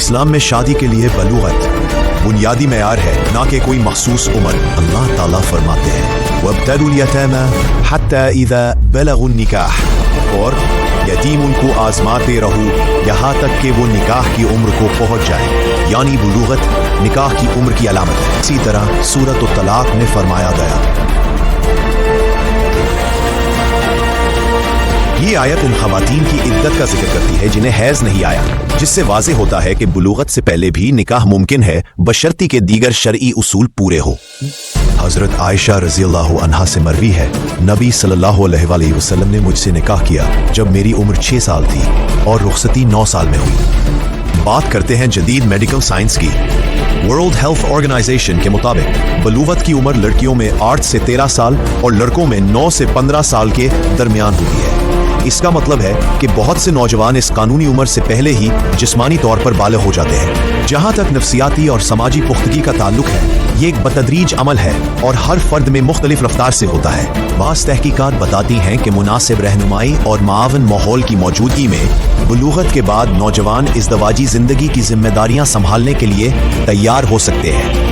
اسلام میں شادی کے لیے بلوغت بنیادی معیار ہے، نہ کہ کوئی مخصوص عمر۔ اللہ تعالیٰ فرماتے ہیں وَابْتَلُوا الْيَتَامَى حَتَّى إِذَا بَلَغُوا النِّكَاحَ، اور یتیم کو آزماتے رہو یہاں تک کہ وہ نکاح کی عمر کو پہنچ جائے، یعنی بلوغت نکاح کی عمر کی علامت ہے۔ اسی طرح سورۃ الطلاق میں فرمایا گیا۔ یہ آیت ان خواتین کی عدت کا ذکر کرتی ہے جنہیں حیض نہیں آیا، جس سے واضح ہوتا ہے کہ بلوغت سے پہلے بھی نکاح ممکن ہے بشرطی کے دیگر شرعی اصول پورے ہو۔ حضرت عائشہ رضی اللہ عنہا سے مروی ہے، نبی صلی اللہ علیہ وآلہ وسلم نے مجھ سے نکاح کیا جب میری عمر 6 سال تھی اور رخصتی 9 سال میں ہوئی۔ بات کرتے ہیں جدید میڈیکل سائنس کی۔ ورلڈ ہیلتھ آرگنائزیشن کے مطابق بلوغت کی عمر لڑکیوں میں 8 سے 13 سال اور لڑکوں میں 9 سے 15 سال کے درمیان ہوتی ہے۔ اس کا مطلب ہے کہ بہت سے نوجوان اس قانونی عمر سے پہلے ہی جسمانی طور پر بالغ ہو جاتے ہیں۔ جہاں تک نفسیاتی اور سماجی پختگی کا تعلق ہے، یہ ایک بتدریج عمل ہے اور ہر فرد میں مختلف رفتار سے ہوتا ہے۔ بعض تحقیقات بتاتی ہیں کہ مناسب رہنمائی اور معاون ماحول کی موجودگی میں بلوغت کے بعد نوجوان ازدواجی زندگی کی ذمہ داریاں سنبھالنے کے لیے تیار ہو سکتے ہیں۔